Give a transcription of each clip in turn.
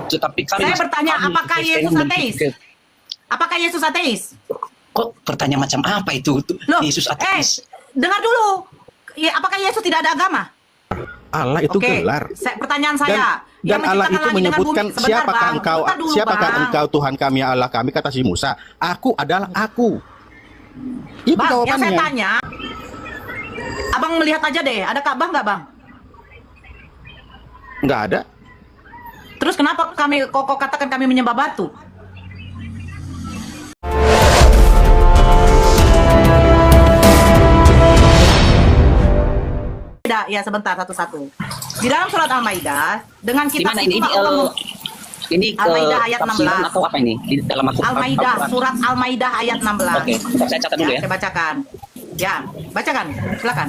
Tetapi kan Saya bertanya, apakah Yesus ateis? Apakah Yesus ateis? Kok pertanyaan macam apa itu? Loh, Yesus ateis. dengar dulu. Ya, apakah Yesus tidak ada agama? Allah itu gelar. Pertanyaan saya. Dan Allah itu menyebutkan siapakah engkau Tuhan kami Allah kami, kata si Musa. Aku adalah aku. Itu Bang, jawabannya. yang saya tanya, abang melihat aja deh, ada Ka'bah nggak bang? Nggak ada. Terus kenapa kok katakan kami menyembah batu? Ya sebentar satu-satu. Di dalam surat Al-Maidah dengan kitab ini Al-Maidah ayat 16 atau apa ini? Di dalam Al-Maidah, surat Al-Maidah ayat 16. Oke, saya catat dulu ya. Saya bacakan. Ya, bacakan. Silakan.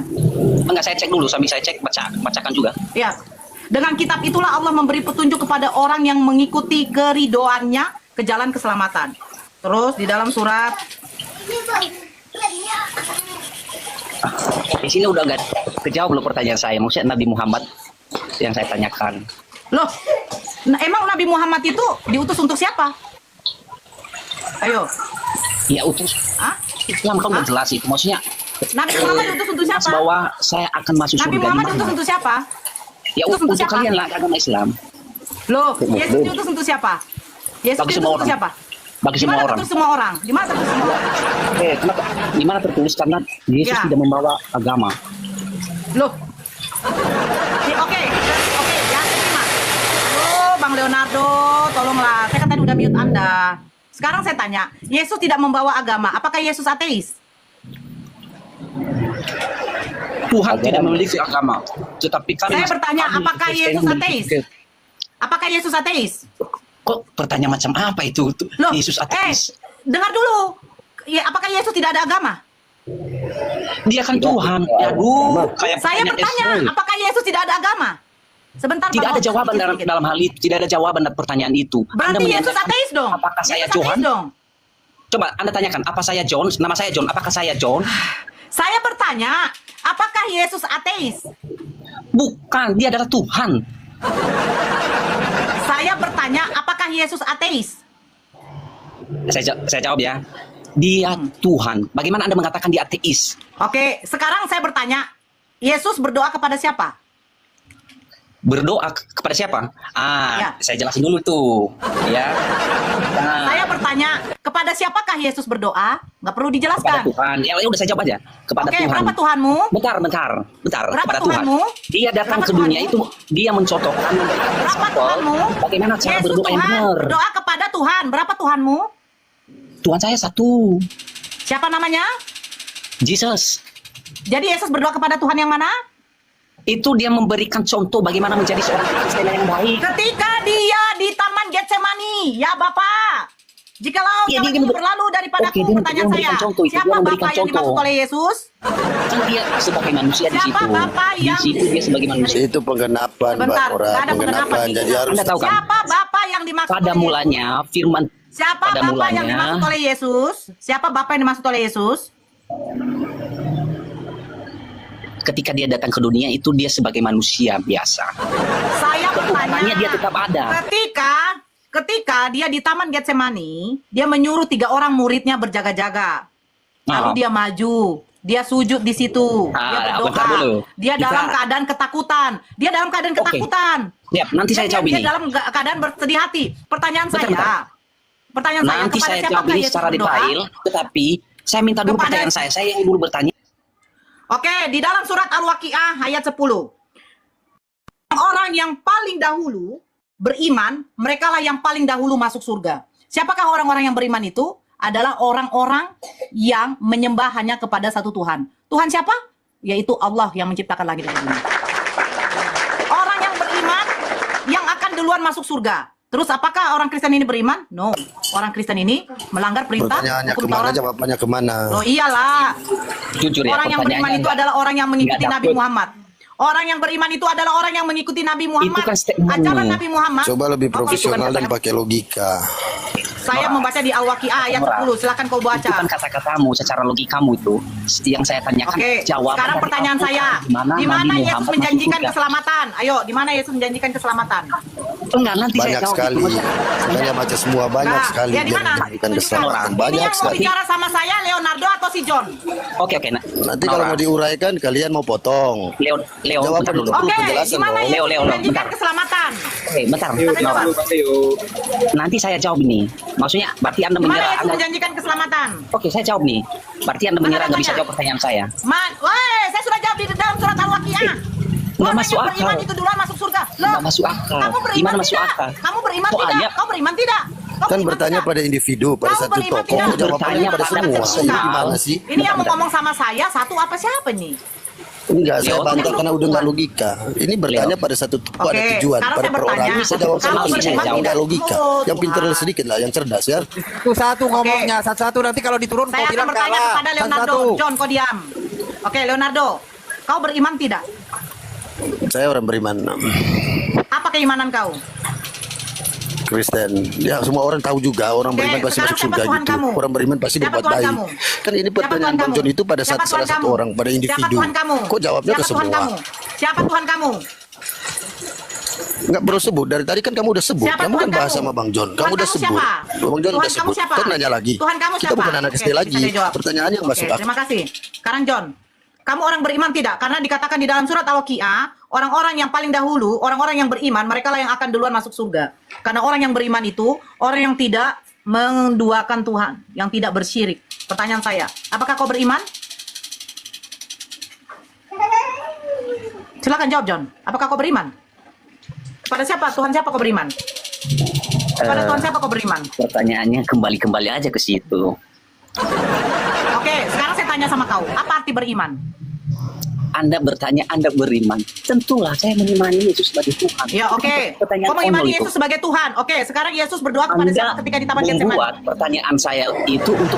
Enggak, saya cek dulu, sambil saya cek bacakan juga. Ya. Dengan kitab itulah Allah memberi petunjuk kepada orang yang mengikuti keridoannya ke jalan keselamatan. Terus di dalam surat di sini udah agak kejawab belum pertanyaan saya. Maksudnya Nabi Muhammad yang saya tanyakan. Loh, emang Nabi Muhammad itu diutus untuk siapa? Ayo. Ya utus. Hah? Islam kan udah jelas itu. Maksudnya Nabi Muhammad diutus untuk siapa? bahwa saya akan masuk surga. Nabi Muhammad diutus untuk siapa? Ya Diutus untuk siapa? kalian lah agama Islam. Loh, Yesus diutus untuk siapa? Yesus Bagi diutus semua untuk orang. siapa? Bagi semua orang. Tertulis semua orang? Di mana tertulis semua orang? Kenapa? Di mana tertulis? Karena Yesus Ya. tidak membawa agama. Loh. Oke, ya terima. Oh, Bang Leonardo, tolonglah. Saya kan tadi udah mute Anda. Sekarang saya tanya, Yesus tidak membawa agama. Apakah Yesus ateis? Tuhan tidak memiliki agama. Tetapi kan Saya bertanya, apakah Yesus ateis? Apakah Yesus ateis? Kok pertanyaan macam apa itu? Loh, Yesus ateis. dengar dulu. Ya, apakah Yesus tidak ada agama? Dia kan Tuhan. Aduh, kayak Saya bertanya, apakah Yesus tidak ada agama? Sebentar, tidak Bang. ada jawaban dalam hal itu. Tidak ada jawaban dari pertanyaan itu. Berarti Yesus ateis dong. Apakah saya Yesus John? ateis dong. Coba Anda tanyakan, apa saya John? Nama saya John. Apakah saya John? Saya bertanya, apakah Yesus ateis? Bukan, dia adalah Tuhan. Saya bertanya, apakah Yesus ateis? Saya jawab ya. Dia Tuhan. Bagaimana Anda mengatakan dia ateis? Oke, sekarang saya bertanya, Yesus berdoa kepada siapa? Berdoa kepada siapa? Ya. Saya jelasin dulu tuh. Ya. Nah, Saya bertanya, kepada siapakah Yesus berdoa? Nggak perlu kepada dijelaskan. Tuhan. Ya udah saya jawab aja. Kepada Oke, Tuhan. berapa Tuhanmu? Bentar. Berapa Kepada Tuhanmu? Tuhan. Dia datang Berapa ke dunia Tuhanmu? itu, dia mencontohkan Berapa Tuhanmu? bagaimana cara Yesus berdoa yang Tuhan, benar. berdoa kepada Tuhan. Berapa Tuhanmu? Tuhan saya satu. Siapa namanya? Jesus. Jadi Yesus berdoa kepada Tuhan yang mana? Itu dia memberikan contoh bagaimana menjadi seorang Kristen yang baik. Ketika dia di Taman Getsemani, ya Bapak. Jikalau Ya, jangan dia berlalu daripada Oke, aku, dia pertanyaan saya. memberikan contoh itu, dia Siapa memberikan Bapak yang contoh. dimaksud oleh Yesus? Kan dia sebagai manusia di Siapa situ. Bapak Di yang- situ dia sebagai manusia. Itu penggenapan, Sebentar, Pak Ora. nggak ada penggenapan Penggenapan. nih. Jadi harus Anda tahu kan? Siapa Bapak yang dimaksud Pada oleh Yesus? mulanya firman Siapa pada Bapak yang mulanya- dimaksud oleh Yesus? Siapa Bapak yang dimaksud oleh Yesus? ketika dia datang ke dunia itu dia sebagai manusia biasa. Saya Ketuhanannya bertanya, dia tetap ada. ketika dia di Taman Getsemani, dia menyuruh 3 orang muridnya berjaga-jaga. Lalu dia maju, dia sujud di situ, dia bentar dulu. berdoa. Dia dalam keadaan ketakutan. Dia dalam keadaan ketakutan. Siap, nanti saya jawab Dia ini. dalam keadaan bersedih hati. Pertanyaan Bentar, saya, bentar. pertanyaan saya, Nanti kepada saya siapakah jawab ini Yesus secara berdoa? detail, tetapi saya minta dulu Kepada- pertanyaan saya. Saya yang dulu bertanya. Oke, di dalam surat Al-Waqiah ayat 10. Orang yang paling dahulu beriman, merekalah yang paling dahulu masuk surga. Siapakah orang-orang yang beriman itu? Adalah orang-orang yang menyembah hanya kepada satu Tuhan. Tuhan siapa? Yaitu Allah yang menciptakan langit dan bumi. Orang yang beriman yang akan duluan masuk surga. Terus apakah orang Kristen ini beriman? No. Orang Kristen ini melanggar perintah Pertanyaannya hukum kemana, Taurat. jawabannya kemana? Oh iyalah. Jujur ya, Orang yang beriman pertanyaannya itu adalah orang yang mengikuti nggak Nabi dapet. Muhammad. Orang yang beriman itu adalah orang yang mengikuti Nabi Muhammad. Itu kan statement. Ajaran Nabi Muhammad. Coba lebih Apa itu? profesional dan katakan- pakai logika. Saya membaca di Al-Waqiah ayat 10. Silakan kau baca. Itu kan kata-katamu secara logikamu itu. Yang saya tanyakan Oke, jawaban sekarang dari pertanyaan Al-Quran. saya. Di mana Nabi Yesus Muhammad menjanjikan masuk surga? keselamatan? Ayo, di mana Yesus menjanjikan keselamatan? Enggak, nanti saya Banyak jawab sekali. itu. Saya baca semua banyak Nah, sekali ya di yang mana? menjanjikan Tunjukkan. keselamatan. Ini Banyak yang mau sekali. bicara sama saya Leonardo atau si John? Oke, Nanti kalau mau diuraikan kalian mau potong. Leo, Jawaban bentar dulu. itu perlu Oke, penjelasan di mana dong. Yesus Leo, menjanjikan bentar. keselamatan? Bentar, Kata Nora. jawab. Nanti saya jawab nih. Maksudnya, berarti Anda Di mana menyerah. Yesus menjanjikan keselamatan? Oke, saya jawab nih. Berarti Anda menyerah nggak bisa tanya? jawab pertanyaan saya. Woi, saya sudah jawab di dalam surat Al-Waqiah. Nggak Orang masuk yang beriman akal. itu duluan masuk surga. Loh, Nggak masuk akal. kamu beriman Gimana masuk tidak? akal? Kamu beriman Soalnya- tidak? Kau beriman tidak? Kau Kan beriman bertanya tidak? pada individu, pada Kau satu beriman tokoh. tidak? Jawabannya Bertanya pada pada semua. personal. Ini gimana sih? Ini yang mau ngomong sama saya satu apa siapa nih? Enggak, saya Leo, bantah Leo. karena udah nggak logika. Ini bertanya pada satu tokoh, ada Oke, tujuan. sekarang Pada saya bertanya. perorangan, saya jawab Kamu sama beriman semua. tidak? Nggak logika. Oh, Yang pintar Tuhan. sedikit lah, yang cerdas ya. Satu ngomongnya, satu-satu nanti kalau diturun Saya kau akan bilang bertanya kalah. kepada Leonardo. Satu-satu. John, kau diam. Oke, Leonardo. Kau beriman tidak? Saya orang beriman Apa keimanan kau? Kristen. Ya semua orang tahu juga orang Oke, beriman pasti sekarang masuk siapa surga Tuhan gitu. kamu? Orang beriman pasti Siapa berbuat Tuhan baik. kamu? Kan ini Siapa pertanyaan Tuhan Bang kamu? John itu pada Siapa salah Tuhan satu kamu? orang, pada Siapa individu. Tuhan kamu? Kok jawabnya ke Siapa Tuhan semua? kamu? Siapa Tuhan kamu? Enggak perlu sebut. Dari tadi kan kamu udah sebut. Siapa Kamu Tuhan kan bahas kamu? sama Bang John. Tuhan Kamu udah kamu sebut. siapa? Bang John Tuhan udah kamu sebut. siapa? Kan nanya lagi. Tuhan kamu Kita siapa? bukan anak Oke, SD lagi. bisa dijawab. Pertanyaan yang masuk Oke, akal. terima kasih. Sekarang John, kamu orang beriman tidak? Karena dikatakan di dalam surat Al-Waqiah, orang-orang yang paling dahulu, orang-orang yang beriman, mereka lah yang akan duluan masuk surga. Karena orang yang beriman itu, orang yang tidak menduakan Tuhan, yang tidak bersyirik. Pertanyaan saya, apakah kau beriman? Silakan jawab John. Apakah kau beriman? Pada siapa? Tuhan siapa kau beriman? Pada Tuhan siapa kau beriman? Pertanyaannya kembali aja ke situ. Oke, sekarang saya tanya sama kau, apa arti beriman? Anda bertanya, Anda beriman. Tentulah saya mengimani Yesus sebagai Tuhan. Ya, oke. Pertanyaan Kau mengimani konyol itu. Yesus sebagai Tuhan. Oke, sekarang Yesus berdoa kepada Anda siapa ketika di Taman Getsemani? membuat pertanyaan saya itu untuk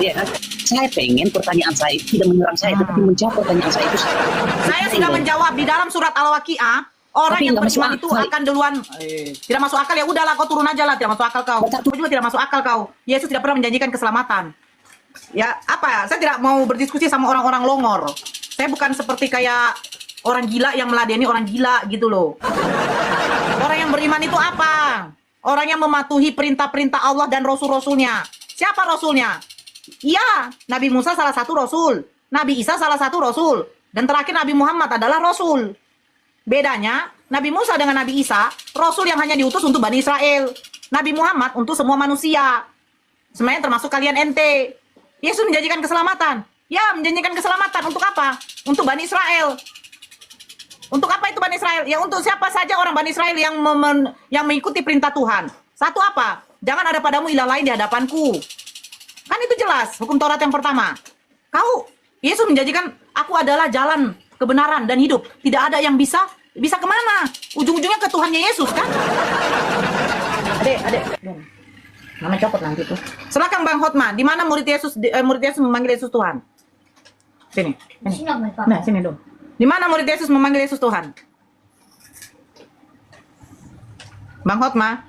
ya kan? Saya pengen pertanyaan saya itu tidak menyerang saya, tetapi menjawab pertanyaan saya itu. Saya sudah menjawab di dalam surat Al-Waqiah, orang Tapi yang nggak masuk beriman itu akal. akan duluan. Tidak masuk akal, ya udahlah kau turun aja lah, tidak masuk akal kau. Kau juga tidak masuk akal kau. Yesus tidak pernah menjanjikan keselamatan. Ya, apa? Saya tidak mau berdiskusi sama orang-orang longor. Saya bukan seperti kayak orang gila yang meladeni orang gila gitu loh. Orang yang beriman itu apa? Orang yang mematuhi perintah-perintah Allah dan Rasul-Rasulnya. Siapa Rasulnya? Iya, Nabi Musa salah satu Rasul. Nabi Isa salah satu Rasul. Dan terakhir Nabi Muhammad adalah Rasul. Bedanya, Nabi Musa dengan Nabi Isa, Rasul yang hanya diutus untuk Bani Israel. Nabi Muhammad untuk semua manusia. Sebenarnya termasuk kalian ente. Yesus menjanjikan keselamatan. Ya, menjanjikan keselamatan. Untuk apa? Untuk Bani Israel. Untuk apa itu Bani Israel? Ya untuk siapa saja orang Bani Israel yang mengikuti perintah Tuhan. Satu apa? Jangan ada padamu ilah lain di hadapanku. Kan itu jelas, hukum Taurat yang pertama. Yesus menjanjikan, aku adalah jalan, kebenaran, dan hidup. Tidak ada yang bisa kemana? Ujung-ujungnya ke Tuhannya Yesus, kan? Adek. Nama copot nanti tuh. Silakan Bang Hotma, di mana murid Yesus memanggil Yesus Tuhan? Sini. Nah, sini dong. Di mana murid Yesus memanggil Yesus Tuhan? Bang Hotma,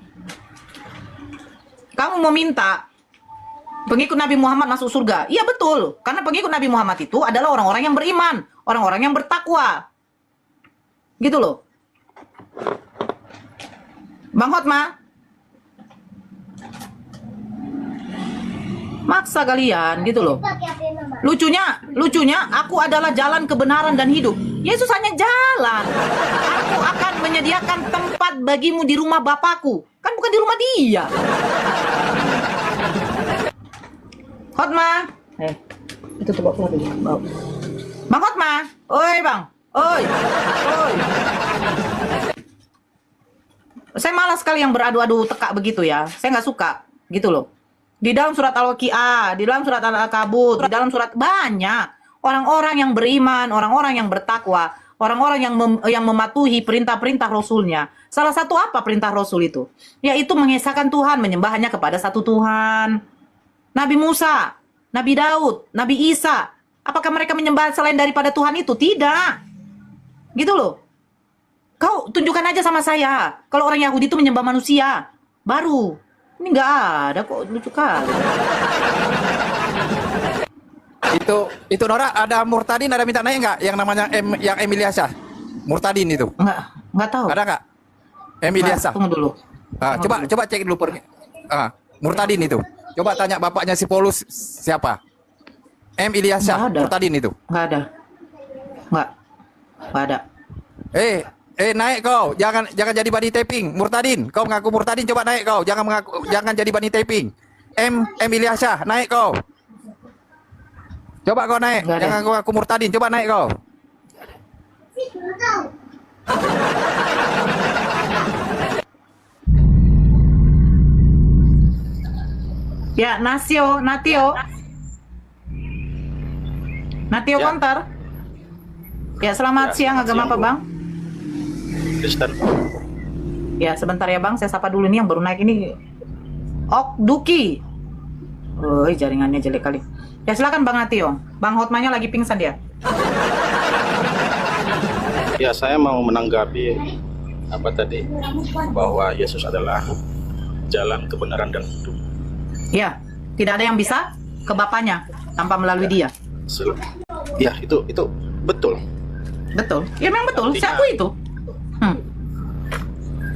kamu meminta pengikut Nabi Muhammad masuk surga. Iya betul, karena pengikut Nabi Muhammad itu adalah orang-orang yang beriman, orang-orang yang bertakwa. Gitu loh. Bang Hotma, maksa kalian gitu loh. Lucunya aku adalah jalan kebenaran dan hidup. Yesus hanya jalan. Aku akan menyediakan tempat bagimu di rumah Bapakku. Kan bukan di rumah dia. Hotma. Itu tuh bawa dulu. Bang Hotma. Oi, Bang. Oi. Saya malas sekali yang beradu-adu tekak begitu ya. Saya nggak suka gitu loh. Di dalam surat Al-Waqiah, di dalam surat Al-Kabut, di dalam surat banyak orang-orang yang beriman, orang-orang yang bertakwa, orang-orang yang mematuhi perintah-perintah Rasulnya. Salah satu apa perintah Rasul itu? Yaitu mengesahkan Tuhan, menyembah hanya kepada satu Tuhan. Nabi Musa, Nabi Daud, Nabi Isa, apakah mereka menyembah selain daripada Tuhan itu? Tidak. Gitu loh. Kau tunjukkan aja sama saya. Kalau orang Yahudi itu menyembah manusia, baru Ini nggak ada kok, lucu kali. Itu Nora, ada Murtadin ada minta naik nggak yang namanya yang Emilyasa? Murtadin itu. Nggak tahu. Ada nggak? Emilyasa. Tunggu dulu. Coba cek dulu Murtadin itu. Coba tanya bapaknya si Paulus siapa? Ilyasa, Murtadin itu. Nggak ada. Nggak ada. Naik kau, jangan jadi body taping. Murtadin, kau mengaku Murtadin, coba naik kau, jangan jadi body taping. Ilyasa, naik kau. Coba kau naik, jangan kau ngaku Murtadin, coba naik kau. Ya, Natio Ya. Konter. Ya, selamat siang, agama apa, Bang? Kristen. Ya, sebentar ya, Bang, saya sapa dulu nih yang baru naik ini. Duki. Jaringannya jelek kali. Ya, silakan Bang Natio. Bang Hotmanya lagi pingsan dia. Ya, saya mau menanggapi apa tadi, bahwa Yesus adalah jalan kebenaran dan hidup. Ya, tidak ada yang bisa ke Bapaknya tanpa melalui dia. Ya, itu betul. Betul. Ya, memang betul. Artinya, Saya akui itu.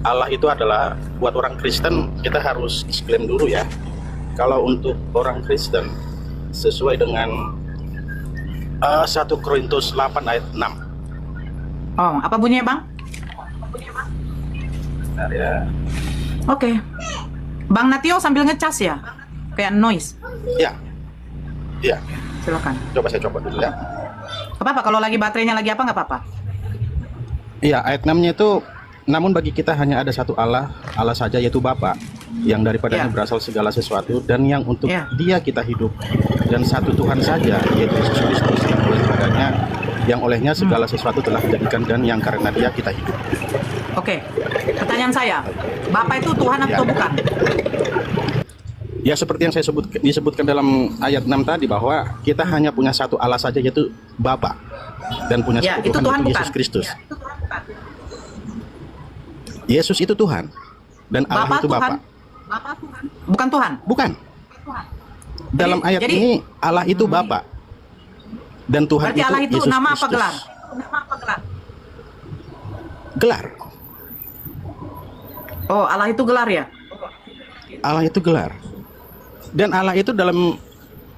Allah itu adalah, buat orang Kristen kita harus klaim dulu ya. Kalau untuk orang Kristen sesuai dengan 1 Korintus 8 ayat 6. Oh, apa bunyinya, Bang? Nah, ya. Oke. Bang Natio sambil ngecas ya? Kayak noise. Ya. Silakan. Coba saya coba dulu ya. Gak apa-apa, kalau lagi baterainya lagi apa nggak apa-apa. Iya, ayat 6-nya itu, namun bagi kita hanya ada satu Allah saja, yaitu Bapa, yang daripadanya berasal segala sesuatu dan yang untuk Dia kita hidup, dan satu Tuhan saja, yaitu Yesus Kristus, yang olehnya segala sesuatu telah dijadikan dan yang karena Dia kita hidup. Oke. Pertanyaan saya, Bapa itu Tuhan atau bukan? Ya, seperti yang saya disebutkan dalam ayat 6 tadi, bahwa kita hanya punya satu Allah saja, yaitu Bapa, dan punya satu itu Tuhan, bukan? Yesus Kristus. Yesus itu Tuhan dan Allah Bapa itu Bapa. Bapa Tuhan. Bukan Tuhan. Bukan. Dalam ayat ini Allah itu Bapa dan Tuhan berarti itu Allah itu Yesus nama Kristus. apa gelar? Nama apa gelar? Gelar. Oh, Allah itu gelar ya? Allah itu gelar. Dan Allah itu dalam,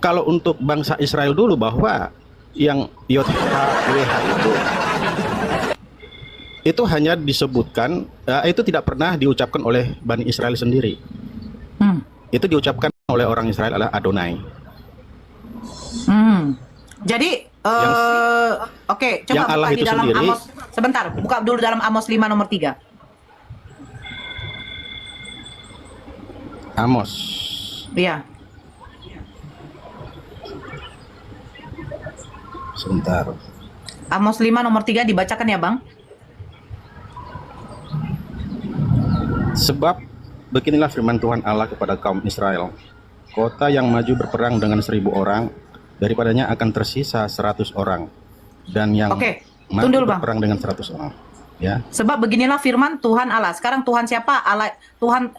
kalau untuk bangsa Israel dulu, bahwa yang YHWH itu hanya disebutkan, itu tidak pernah diucapkan oleh Bani Israel sendiri. Itu diucapkan oleh orang Israel adalah Adonai. Jadi, oke, coba yang Allah buka itu di dalam sendiri, Amos. Sebentar, buka dulu dalam Amos 5 nomor 3. Amos. Iya. Sebentar. Amos 5 nomor 3 dibacakan ya, Bang? Sebab beginilah firman Tuhan Allah kepada kaum Israel. Kota yang maju berperang dengan 1000 orang, daripadanya akan tersisa 100 orang. Dan yang maju berperang dengan 100 orang. Ya. Sebab beginilah firman Tuhan Allah. Sekarang Tuhan siapa? Allah, Tuhan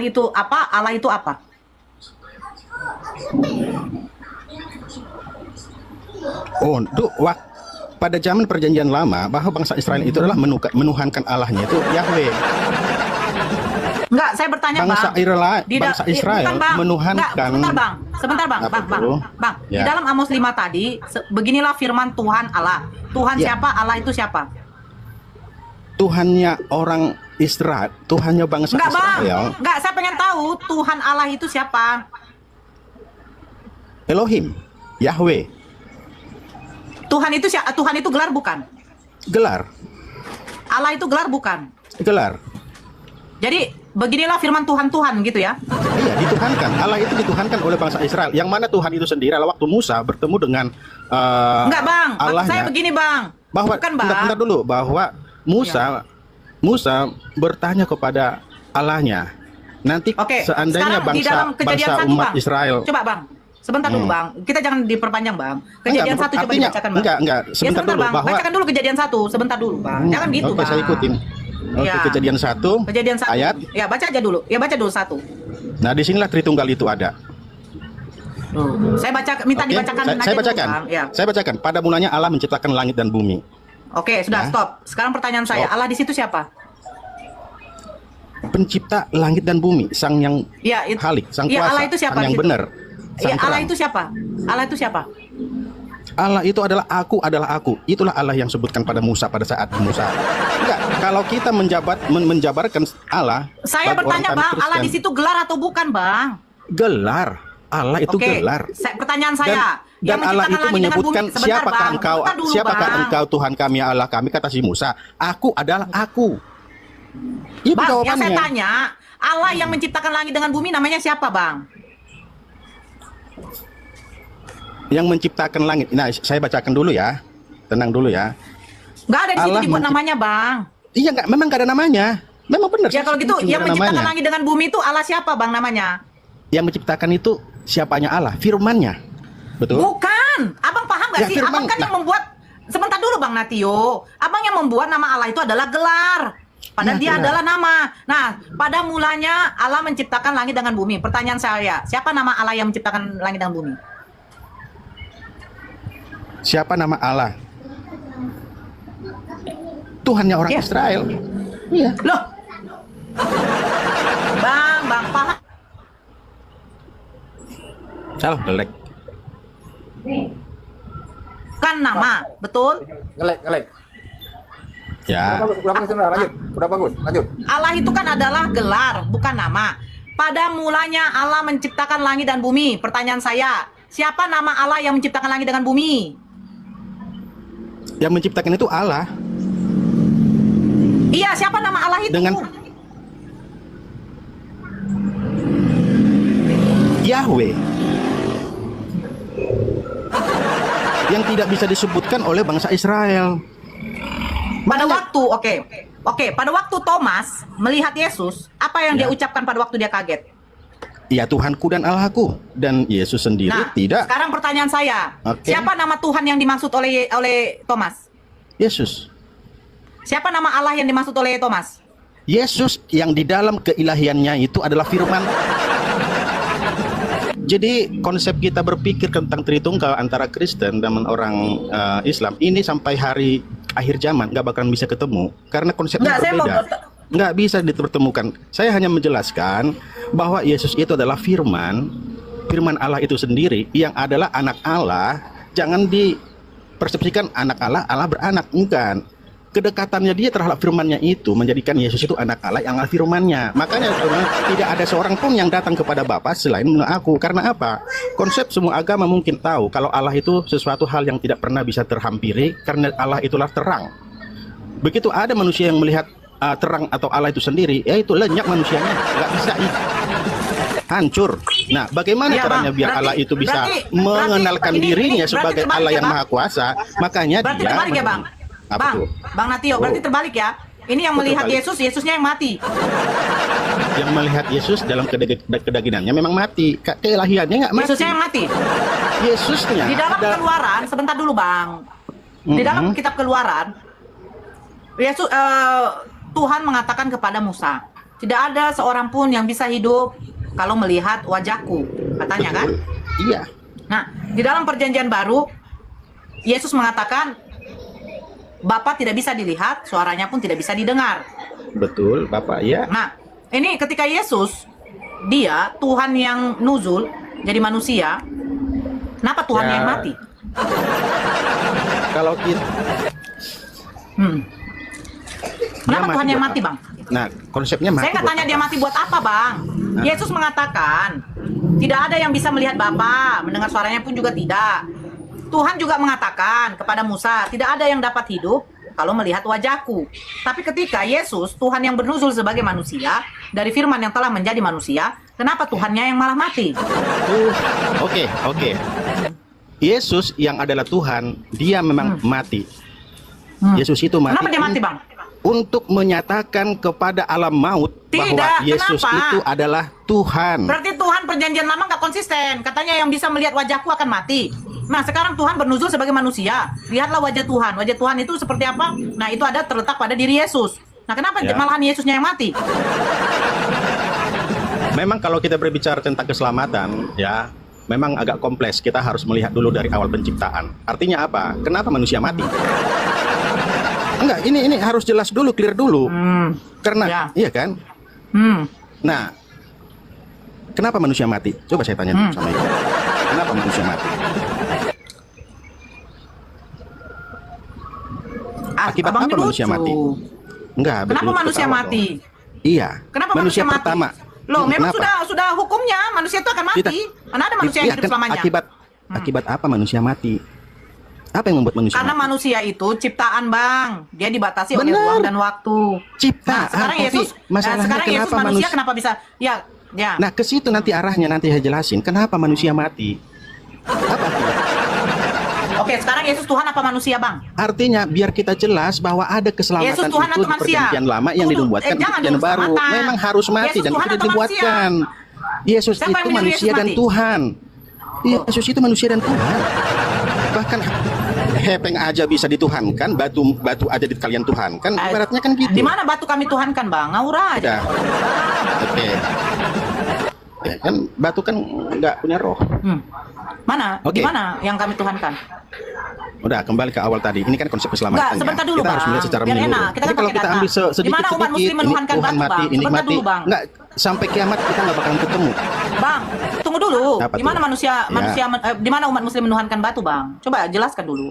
itu apa? Allah itu apa? Oh, pada zaman perjanjian lama, bahwa bangsa Israel itu adalah menuhankan Allahnya, itu Yahweh. Enggak, saya bertanya, bangsa Bang. Bangsa Israel menuhankan. Sebentar, Bang. Bang. Ya. Di dalam Amos 5 tadi, beginilah firman Tuhan Allah. Tuhan siapa? Allah itu siapa? Tuhannya orang Israel, Tuhannya bangsa Israel. Enggak, saya pengen tahu Tuhan Allah itu siapa? Elohim, Yahweh. Tuhan itu gelar bukan? Gelar. Allah itu gelar bukan? Gelar. Jadi beginilah firman Tuhan gitu ya? Iya, dituhankan. Allah itu dituhankan oleh bangsa Israel. Yang mana Tuhan itu sendiri adalah waktu Musa bertemu dengan enggak, Bang. Allahnya. Saya begini, Bang. Bahwa bukan, Bang. Bentar dulu, bahwa Musa bertanya kepada Allahnya. Nanti seandainya bangsa umat Bang. Israel. Coba, Bang. Sebentar dulu, Bang. Kita jangan diperpanjang, Bang. Kejadian 1 coba dibacakan, Bang. Enggak. Sebentar dulu, Bang. bahwa bacakan dulu kejadian 1. Sebentar dulu, Bang. Jangan gitu, Bang. Saya ikutin. Oke, Ya. Kejadian 1 Kejadian 1. ayat. Ya, baca aja dulu. Ya, baca dulu 1. Nah, disinilah Tritunggal itu ada. Saya baca, minta Oke, dibacakan saya aja dulu, bacakan. Bang. Ya. Saya bacakan. Pada mulanya Allah menciptakan langit dan bumi. Oke, sudah Ya. stop. Sekarang pertanyaan saya, Stop. Allah di situ siapa? Pencipta langit dan bumi, sang yang Ya, Halik, sang ya, kuasa, Allah itu siapa sang yang di situ? benar. Ya, Sang Allah terang. itu siapa? Allah itu siapa? Allah itu adalah aku. Itulah Allah yang sebutkan pada Musa pada saat Musa. Enggak, kalau kita menjabarkan Allah. Saya bagi bertanya, orang kami Bang, Allah di Kristen, situ gelar atau bukan, Bang? gelar. Allah itu Oke, gelar. pertanyaan saya. Dan Allah menciptakan itu langit dengan menyebutkan bumi. Sebentar, siapakah Bang. engkau, Sebentar dulu, siapakah Bang. engkau Tuhan kami Allah kami, kata si Musa. Aku adalah aku. Itu Bang, yang jawabannya. saya tanya, Allah yang menciptakan langit dengan bumi namanya siapa, Bang? Yang menciptakan langit. Nah, saya bacakan dulu ya. Tenang dulu ya. Nggak ada di situ Allah dibuat mencipt- namanya, Bang. Iya, enggak, memang enggak ada namanya. Memang benar. Ya kalau gitu, setuju, yang nggak ada menciptakan namanya. langit dengan bumi itu Allah siapa, Bang, namanya? Yang menciptakan itu siapanya Allah, firman-Nya. Betul? Bukan. Abang paham nggak Ya, sih? firman. Abang kan yang Nah. membuat. Sebentar dulu, Bang Natio. Abang yang membuat nama Allah itu adalah gelar. Padahal Ya, dia gelar. adalah nama. Nah, pada mulanya Allah menciptakan langit dengan bumi. Pertanyaan saya, siapa nama Allah yang menciptakan langit dan bumi? Siapa nama Allah? Tuhannya orang Ya. Israel. Iya. Loh. Bang paham. Salah, jelek. Kan nama, betul? Ngelek. Ya. Udah bagus, lanjut. Udah bagus, lanjut. Allah itu kan adalah gelar, bukan nama. Pada mulanya Allah menciptakan langit dan bumi. Pertanyaan saya, siapa nama Allah yang menciptakan langit dengan bumi? Yang menciptakan itu Allah. Iya, siapa nama Allah itu? Dengan Yahweh. Yang tidak bisa disebutkan oleh bangsa Israel. Pada waktu, oke, pada waktu Thomas melihat Yesus, apa yang dia Ya. ucapkan pada waktu dia kaget? Ya, Tuhanku dan Allahku. Dan Yesus sendiri Nah, tidak. sekarang pertanyaan saya, Oke. siapa nama Tuhan yang dimaksud oleh Thomas? Yesus. Siapa nama Allah yang dimaksud oleh Thomas? Yesus yang di dalam keilahiannya itu adalah firman. Jadi konsep kita berpikir tentang Tritunggal antara Kristen dan orang Islam ini sampai hari akhir zaman nggak bakalan bisa ketemu karena konsepnya Nggak, saya mau berbeda. Nggak bisa dipertemukan. Saya hanya menjelaskan bahwa Yesus itu adalah firman Allah itu sendiri yang adalah anak Allah. Jangan dipersepsikan anak Allah, Allah beranak, bukan. Kedekatannya dia terhadap firman-Nya itu menjadikan Yesus itu anak Allah yang adalah firman-Nya. Makanya tidak ada seorang pun yang datang kepada Bapa selain aku. Karena apa? Konsep semua agama mungkin tahu kalau Allah itu sesuatu hal yang tidak pernah bisa terhampiri karena Allah itulah terang. Begitu ada manusia yang melihat terang atau Allah itu sendiri, ya itu lenyap manusianya, nggak bisa hancur. Nah, bagaimana Ya, caranya Bang. biar Berarti- Allah itu bisa berarti- mengenalkan berarti- dirinya berarti sebagai terbalik Allah ya, yang Bang? Maha Kuasa? Makanya Berarti dia terbalik ya, Bang? Apa Bang, tuh? Bang Natio, berarti terbalik ya? Ini yang Betul, melihat balik. Yesusnya yang mati. Yang melihat Yesus dalam kedaginannya memang mati. Keilahiannya nggak mati. Yesusnya yang mati. Yesusnya Di dalam ada- Keluaran, sebentar dulu, Bang. Di dalam kitab Keluaran, Yesus Tuhan mengatakan kepada Musa, tidak ada seorang pun yang bisa hidup kalau melihat wajahku, katanya kan? Iya. Nah, di dalam perjanjian baru, Yesus mengatakan, Bapa tidak bisa dilihat, suaranya pun tidak bisa didengar. Betul, Bapak. Iya. Nah, ini ketika Yesus, dia Tuhan yang nuzul, jadi manusia, kenapa Tuhan Ya. yang mati? Kalau kita Kenapa mati Tuhan yang buat mati, apa? Bang? Nah, konsepnya mati. Saya nggak buat tanya apa? dia mati buat apa, Bang. Yesus mengatakan, tidak ada yang bisa melihat Bapa, mendengar suaranya pun juga tidak. Tuhan juga mengatakan kepada Musa, tidak ada yang dapat hidup kalau melihat wajahku. Tapi ketika Yesus, Tuhan yang bernuzul sebagai manusia, dari firman yang telah menjadi manusia, kenapa Tuhannya yang malah mati? Oke. Yesus yang adalah Tuhan, dia memang mati. Yesus itu mati. Kenapa dia mati, Bang? Untuk menyatakan kepada alam maut bahwa Tidak, Yesus kenapa? itu adalah Tuhan. Berarti Tuhan perjanjian lama nggak konsisten. Katanya yang bisa melihat wajahku akan mati. Nah, sekarang Tuhan bernuzul sebagai manusia. Lihatlah wajah Tuhan. Wajah Tuhan itu seperti apa? Nah, itu ada terletak pada diri Yesus. Nah, kenapa Ya. malahan Yesusnya yang mati? Memang kalau kita berbicara tentang keselamatan, ya, memang agak kompleks. Kita harus melihat dulu dari awal penciptaan. Artinya apa? Kenapa manusia mati? Enggak, ini harus jelas dulu, clear dulu. Karena, Ya. iya kan? Nah, kenapa manusia mati? Coba saya tanya dulu sama ibu. Kenapa manusia mati? Akibat Abang apa lucu. manusia mati? Enggak, Kenapa betul, manusia ketawa mati? dong. Iya. Kenapa manusia mati? pertama. Loh, memang Kenapa? sudah hukumnya manusia itu akan mati. Kita- Mana ada manusia yang Iya, hidup kan selamanya? Akibat apa manusia mati? Apa yang membuat manusia Karena mati? manusia itu ciptaan, Bang. Dia dibatasi oleh Benar. ruang dan waktu. Ciptaan, Nah, sekarang tapi Yesus, masalahnya sekarang Yesus kenapa manusia manusia- kenapa bisa? Ya. Nah, ke situ nanti arahnya, nanti saya jelasin kenapa manusia mati. Apa akibat? Oke, sekarang Yesus Tuhan apa manusia, Bang? Artinya biar kita jelas bahwa ada keselamatan Yesus Tuhan itu atau di manusia? perjanjian lama yang Tunggu, dibuatkan di jangan perjanjian dulu baru. selamatan. Memang harus mati Yesus dan Tuhan itu atau dibuatkan. Yesus Siapa yang itu menyuruh manusia Yesus dan mati? Tuhan. Yesus itu manusia dan Tuhan. Bahkan hepeng aja bisa dituhankan, batu aja di kalian Tuhan kan, ibaratnya kan gitu. Di mana batu kami Tuhankan, Bang? Ngaura aja. Udah. Oke. Ya, kan batu kan nggak punya roh. Mana? Oke. Di mana yang kami Tuhankan? Udah, kembali ke awal tadi. Ini kan konsep keselamatan. Enggak, sebentar dulu, kita harus Bang. melihat secara Biar menyeluruh. enak. Kita kan Jadi kalau pakai kita data. ambil Di mana sedikit-sedikit, umat muslim ini menuhankan Tuhan batu, mati, Bang? ini Sebentar mati. dulu, Bang. Enggak, sampai kiamat kita nggak bakalan ketemu. Bang, tunggu dulu. Apa Di mana tuh? manusia di mana umat muslim menuhankan batu, Bang? Coba jelaskan dulu.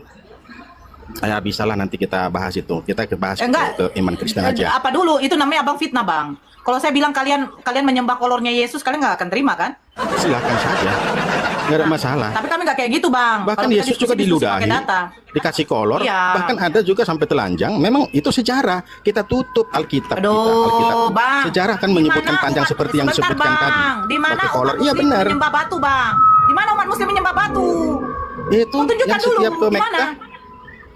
Ya bisalah nanti kita bahas itu. Kita bahas Enggak. ke iman Kristen aja. Apa dulu? Itu namanya Abang fitnah, Bang. Kalau saya bilang kalian menyembah kolornya Yesus, kalian nggak akan terima kan? Silakan saja. Nggak ada masalah. Tapi kami nggak kayak gitu, Bang. Bahkan Kalau kita Yesus juga diskusi diludahi, pakai data. dikasih kolor, Iya. bahkan ada juga sampai telanjang. Memang itu sejarah. Kita tutup Alkitab kita. Aduh, Alkitab. Bang. Sejarah kan menyebutkan Di mana panjang umat- seperti yang sebentar, disebutkan Bang. tadi. Di mana Pakai kolor. umat Iya muslim benar. menyembah batu, Bang? Di mana umat muslim menyembah batu? Itu Tunjukkan yang dulu setiap ke di Mekah. mana.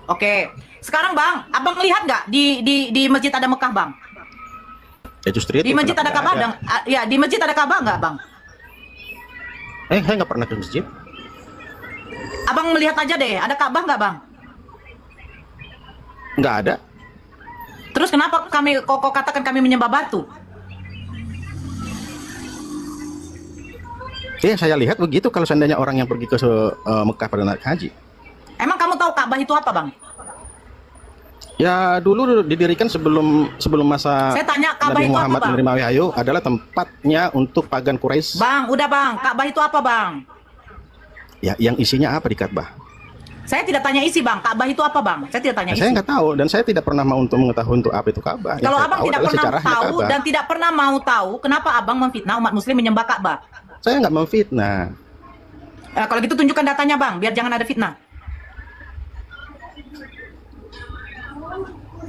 Oke. Sekarang, Bang, Abang lihat nggak di masjid ada Mekah, Bang? Ya justru itu. Di masjid ada kenapa Ka'bah, nggak Bang? Ya, di masjid ada Ka'bah nggak, Bang? Saya nggak pernah ke masjid. Abang melihat aja deh, ada Ka'bah nggak, Bang? Nggak ada. Terus kenapa kok katakan kami menyembah batu? Ya saya lihat begitu kalau seandainya orang yang pergi ke Mekah pada naik haji. Emang kamu tahu Ka'bah itu apa, Bang? Ya dulu didirikan sebelum masa Saya tanya, Ka'bah Nabi itu apa, Muhammad Bang? menerima wahyu adalah tempatnya untuk pagan Quraisy. Bang, udah, Bang. Ka'bah itu apa, Bang? Ya yang isinya apa di Ka'bah? Saya tidak tanya isi, Bang. Ka'bah itu apa, Bang? Saya tidak tanya isi. Saya nggak tahu dan saya tidak pernah mau untuk mengetahui untuk apa itu Ka'bah. Yang Kalau saya Abang tahu tidak adalah pernah sejarahnya tahu Ka'bah. dan tidak pernah mau tahu, kenapa Abang memfitnah umat muslim menyembah Ka'bah? Saya nggak memfitnah. Kalau gitu tunjukkan datanya, Bang, biar jangan ada fitnah.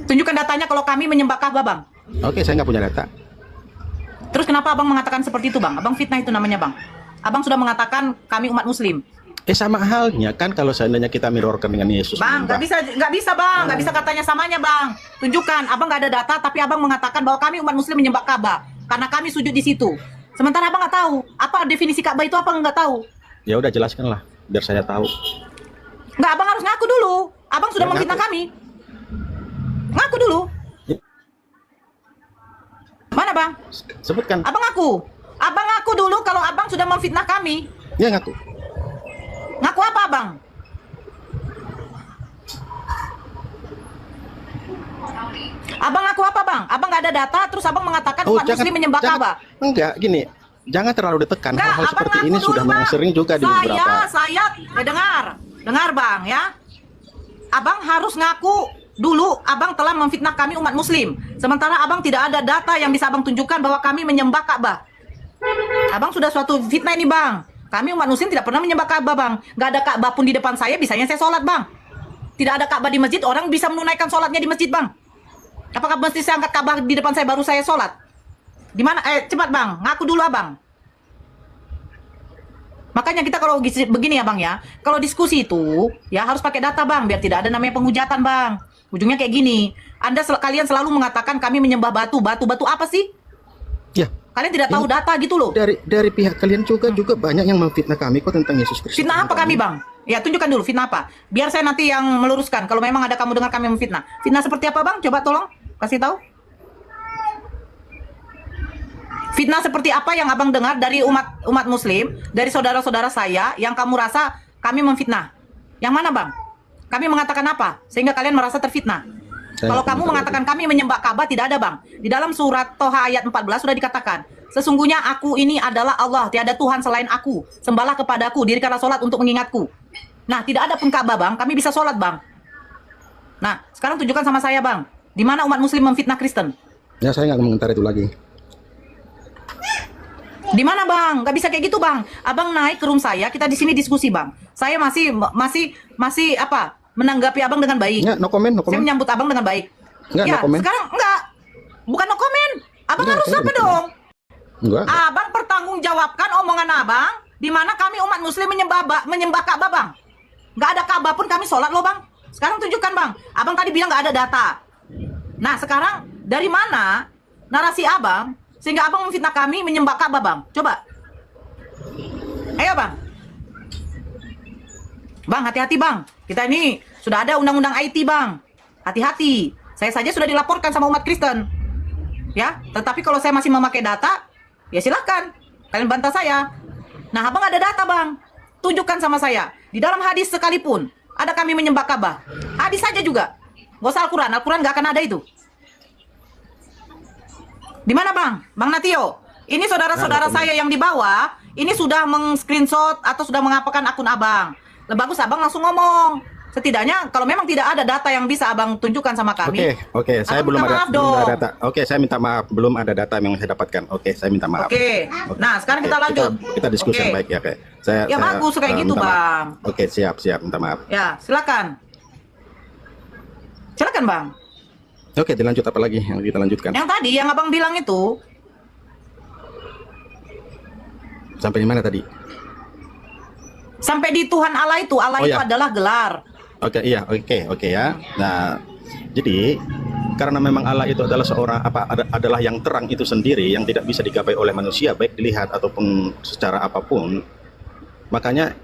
Tunjukkan datanya kalau kami menyembah Ka'bah, Bang. Oke, saya nggak punya data. Terus kenapa Abang mengatakan seperti itu, Bang? Abang fitnah itu namanya, Bang. Abang sudah mengatakan kami umat muslim. Sama halnya kan kalau seandainya kita mirrorkan dengan Yesus. Bang, nggak bisa, Bang. Nggak bisa katanya samanya, Bang. Tunjukkan. Abang nggak ada data, tapi Abang mengatakan bahwa kami umat muslim menyembah Ka'bah. Karena kami sujud di situ. Sementara Abang nggak tahu. Apa definisi Ka'bah itu apa nggak tahu. Ya udah jelaskanlah biar saya tahu. Nggak, Abang harus ngaku dulu. Abang sudah Ya, memfitnah ngaku. kami. Ngaku dulu. Ya. Mana, Bang? Sebutkan. Abang ngaku. Abang ngaku dulu kalau Abang sudah memfitnah kami. Ya ngaku. Ngaku apa, Abang? Abang ngaku apa, Bang? Abang nggak ada data, terus Abang mengatakan umat muslim menyembah Ka'bah. Enggak, gini. Jangan terlalu ditekan. Enggak, Hal-hal Abang seperti ngaku ini dulu, sudah Bang. sering juga di beberapa. Saya dengar, Bang, ya. Abang harus ngaku dulu Abang telah memfitnah kami umat muslim. Sementara Abang tidak ada data yang bisa Abang tunjukkan bahwa kami menyembah Ka'bah. Abang sudah suatu fitnah ini, Bang. Kami umat muslim tidak pernah menyembah Ka'bah, Bang. Nggak ada Ka'bah pun di depan saya, bisanya saya sholat, Bang. Tidak ada Ka'bah di masjid, orang bisa menunaikan sholatnya di masjid, Bang. Apakah mesti saya angkat Ka'bah di depan saya baru saya sholat? Di mana? Cepat, Bang. Ngaku dulu, Abang. Makanya kita kalau begini ya, Bang, ya. Kalau diskusi itu ya harus pakai data, Bang, biar tidak ada namanya penghujatan, Bang. Ujungnya kayak gini. Kalian selalu mengatakan kami menyembah batu. Batu apa sih? Ya, Kalian tidak tahu data gitu loh. dari pihak kalian juga banyak yang memfitnah kami kok tentang Yesus Kristus. Fitnah apa kami, Bang? Ya, tunjukkan dulu fitnah apa. Biar saya nanti yang meluruskan kalau memang ada kamu dengar kami memfitnah. Fitnah seperti apa, Bang? Coba tolong kasih tahu. Fitnah seperti apa yang abang dengar dari umat Muslim, dari saudara-saudara saya yang kamu rasa kami memfitnah? Yang mana bang? Kami mengatakan apa sehingga kalian merasa terfitnah? Kalau kamu mengatakan kami menyembah Ka'bah, tidak ada bang. Di dalam surat Toha ayat 14 sudah dikatakan, sesungguhnya aku ini adalah Allah, tiada Tuhan selain aku. Sembahlah kepadaku, dirikanlah sholat untuk mengingatku. Nah, tidak ada pun Ka'bah bang, kami bisa sholat bang. Nah, sekarang tunjukkan sama saya bang, di mana umat Muslim memfitnah Kristen? Ya, saya nggak komentar itu lagi. Di mana bang? Gak bisa kayak gitu bang. Abang naik ke room saya, kita di sini diskusi bang. Saya masih apa? Menanggapi abang dengan baik. Nggak, no comment, no Saya comment. menyambut abang dengan baik. Nggak, Ya, no comment. sekarang enggak. Bukan no comment. Abang Nggak, harus saya apa no dong? Enggak. Abang pertanggungjawabkan omongan abang, di mana kami umat Muslim menyembah Ka'bah bang. Nggak ada Ka'bah pun kami sholat loh bang. Sekarang tunjukkan bang. Abang tadi bilang nggak ada data. Nah sekarang dari mana narasi abang sehingga abang memfitnah kami menyembah Ka'bah bang? Coba. Ayo bang. Bang hati-hati bang. Kita ini sudah ada undang-undang IT bang. Hati-hati. Saya saja sudah dilaporkan sama umat Kristen. Ya, tetapi kalau saya masih memakai data, ya silahkan. Kalian bantah saya. Nah, abang ada data bang. Tunjukkan sama saya. Di dalam hadis sekalipun, ada kami menyembah Ka'bah. Hadis saja juga. Gak usah Al-Quran. Al-Quran gak akan ada itu. Di mana bang? Bang Natio. Ini saudara-saudara saya yang di bawah, ini sudah meng-screenshot atau sudah mengapakan akun abang. Bagus abang langsung ngomong. Setidaknya kalau memang tidak ada data yang bisa abang tunjukkan sama kami. Oke, saya abang belum minta ada, maaf belum dong. ada data. Oke, saya minta maaf, belum ada data yang saya dapatkan. Oke, saya minta maaf. Oke. Nah, sekarang kita lanjut. Kita diskusi yang baik ya, kayak. Ya, bagus kayak gitu, minta maaf. Bang. Oke, siap, minta maaf. Ya, silakan. Silakan, Bang. Oke, dilanjut apa lagi yang kita lanjutkan? Yang tadi yang abang bilang itu, Sampai di mana tadi? sampai di Tuhan Allah itu iya. adalah gelar. Oke, iya, oke ya. Nah, jadi karena memang Allah itu adalah adalah yang terang itu sendiri yang tidak bisa digapai oleh manusia baik dilihat ataupun secara apapun. Makanya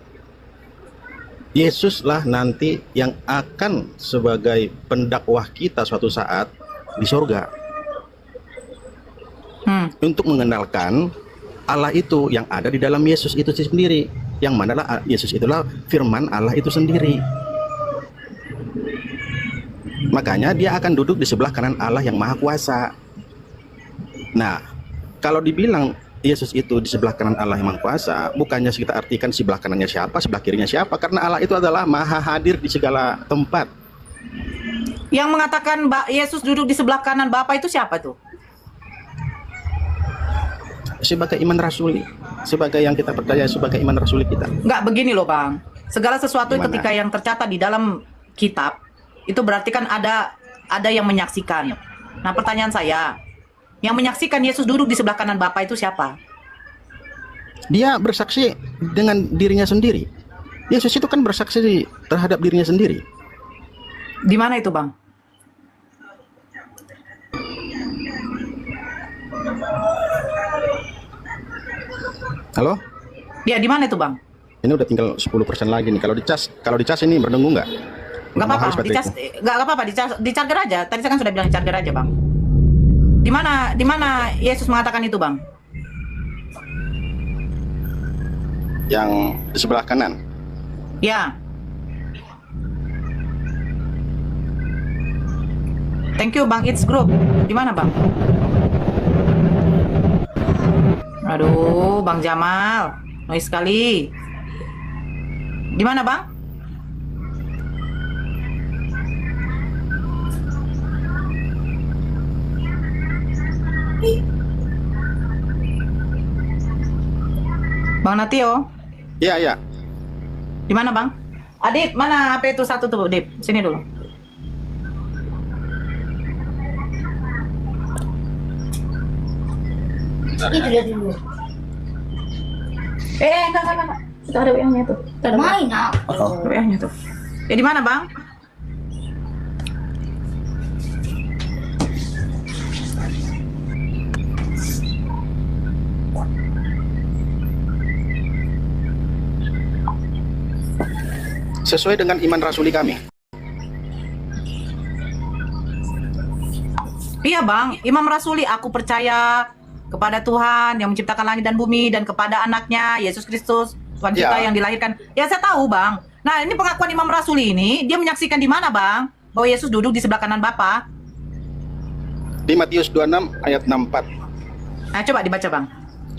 Yesuslah nanti yang akan sebagai pendakwah kita suatu saat di surga. Untuk mengenalkan Allah itu yang ada di dalam Yesus itu sendiri. Yang manalah Yesus itulah firman Allah itu sendiri. Makanya dia akan duduk di sebelah kanan Allah yang Maha Kuasa. Nah, kalau dibilang Yesus itu di sebelah kanan Allah yang Maha Kuasa, bukannya kita artikan sebelah kanannya siapa, sebelah kirinya siapa, karena Allah itu adalah Maha hadir di segala tempat. Yang mengatakan Yesus duduk di sebelah kanan Bapa itu siapa tuh? Sebagai iman rasuli, sebagai yang kita percaya sebagai iman rasuli kita. Enggak begini loh Bang. Segala sesuatu Gimana? ketika yang tercatat di dalam kitab itu berarti kan ada yang menyaksikan. Nah, pertanyaan saya, yang menyaksikan Yesus duduk di sebelah kanan Bapa itu siapa? Dia bersaksi dengan dirinya sendiri. Yesus itu kan bersaksi terhadap dirinya sendiri. Di mana itu, Bang? Halo? Ya, di mana itu, Bang? Ini udah tinggal 10% lagi nih. Kalau dicas ini bernunggu nggak? Nggak apa-apa, nggak apa-apa, di charger aja. Tadi saya kan sudah bilang charger aja, Bang. Di mana Yesus mengatakan itu, Bang? Yang di sebelah kanan. Ya. Thank you, Bang It's Group. Di mana, Bang? Aduh, Bang Jamal. Noise sekali. Di mana, Bang? Bang Natio. Iya. Di mana, Bang? Adit, mana HP itu satu tuh, Adit? Sini dulu. Itu dia dulu. Enggak. Itu ada WA-nya tuh. Main ah. WA-nya tuh. Ya di mana, Bang? Sesuai dengan iman rasuli kami. Iya, Bang. Imam Rasuli, aku percaya kepada Tuhan yang menciptakan langit dan bumi dan kepada anaknya Yesus Kristus Tuhan kita Ya. yang dilahirkan. Ya saya tahu bang. Nah ini pengakuan Imam Rasuli ini dia menyaksikan di mana bang bahwa Yesus duduk di sebelah kanan Bapa. Di Matius 26 ayat 64. Nah coba dibaca bang.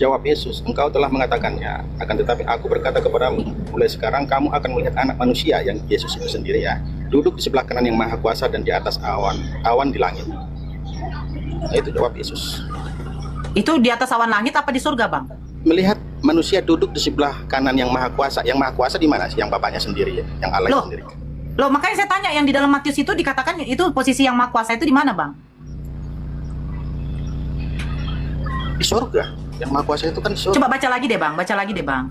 Jawab Yesus, engkau telah mengatakannya, akan tetapi aku berkata kepadamu, mulai sekarang kamu akan melihat anak manusia yang Yesus itu sendiri ya, duduk di sebelah kanan yang maha kuasa dan di atas awan di langit. Nah, itu jawab Yesus. Itu di atas awan langit apa di surga bang? Melihat manusia duduk di sebelah kanan yang maha kuasa. Yang maha kuasa di mana sih? Yang Bapaknya sendiri ya, yang Allah Loh. sendiri. Loh makanya saya tanya yang di dalam Matius itu dikatakan itu posisi yang maha kuasa itu di mana bang? Di surga. Yang maha kuasa itu kan di surga. Coba baca lagi deh bang.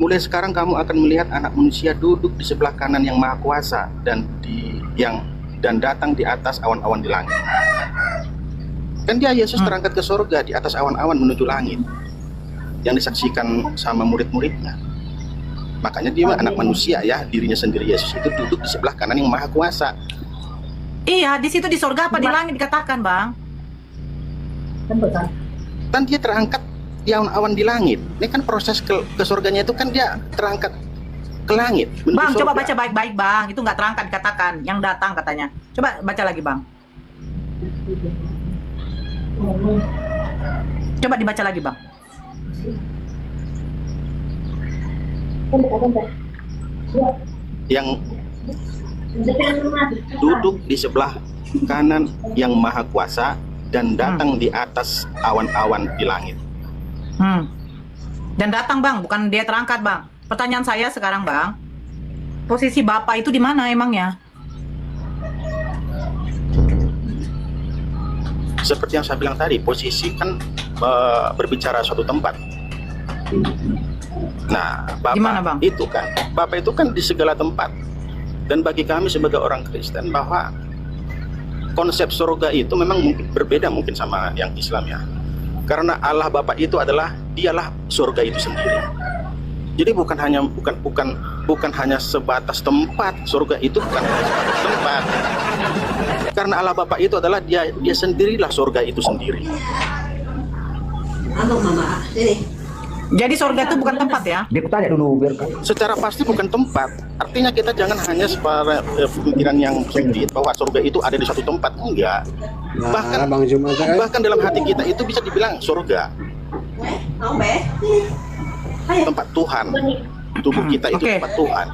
Mulai sekarang kamu akan melihat anak manusia duduk di sebelah kanan yang maha kuasa dan datang di atas awan-awan di langit. Kan dia Yesus terangkat ke surga di atas awan-awan menuju langit yang disaksikan sama murid-muridnya. Makanya dia anak manusia ya, dirinya sendiri Yesus itu duduk di sebelah kanan yang maha kuasa. Iya di situ di surga apa di langit dikatakan bang? Dan dia terangkat di awan-awan di langit. Ini kan proses ke surganya itu kan dia terangkat ke langit. menuju Bang, coba surga. baca baik-baik bang. Itu nggak terangkat dikatakan, yang datang katanya. Coba baca lagi bang. Coba dibaca lagi bang. Yang duduk di sebelah kanan yang maha kuasa dan datang di atas awan-awan di langit. Dan datang bang, bukan dia terangkat bang. Pertanyaan saya sekarang bang, posisi Bapak itu di mana emangnya? Seperti yang saya bilang tadi, posisi kan berbicara suatu tempat. Nah, Di mana, Bang? Bapak itu kan di segala tempat. Dan bagi kami sebagai orang Kristen bahwa konsep surga itu memang berbeda mungkin sama yang Islam ya. Karena Allah Bapa itu dialah surga itu sendiri. Jadi bukan hanya sebatas tempat. Surga itu bukan sebatas tempat. Karena Allah Bapa itu dia sendirilah surga itu sendiri. Jadi surga itu bukan tempat ya? Secara pasti bukan tempat. Artinya kita jangan hanya secara pemikiran yang sempit bahwa surga itu ada di suatu tempat. Enggak. Bahkan dalam hati kita itu bisa dibilang surga. Tempat Tuhan. Tubuh kita itu Oke. tempat Tuhan.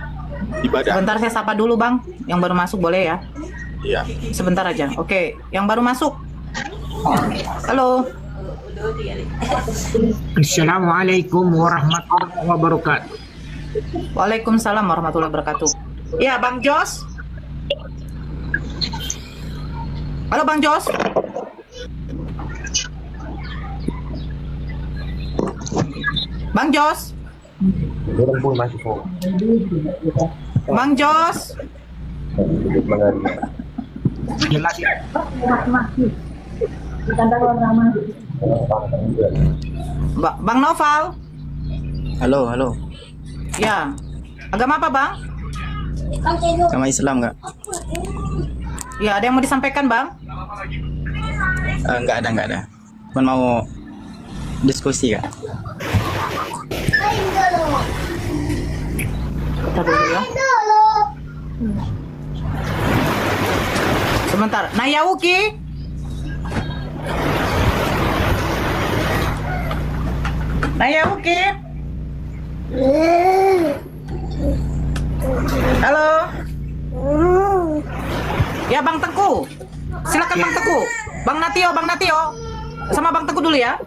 Ibadah. Sebentar saya sapa dulu bang. Yang baru masuk boleh ya? Iya. Sebentar aja. Oke, yang baru masuk. Halo. Assalamualaikum warahmatullahi wabarakatuh. Waalaikumsalam warahmatullahi wabarakatuh. Ya, Bang Jos. Halo, Bang Jos. Bang Jos. Bang Jos. Jelas ya. Bang Noval. Halo. Ya. Agama apa, Bang? Agama Islam nggak? Ya, ada yang mau disampaikan, Bang? Nggak ada. Cuman mau diskusi kak. Kita dulu ya. Sebentar. Nayauki. Nayauki. Halo. Ya Bang Tengku. Silakan Bang Tengku. Bang Natio. Sama Bang Tengku dulu ya.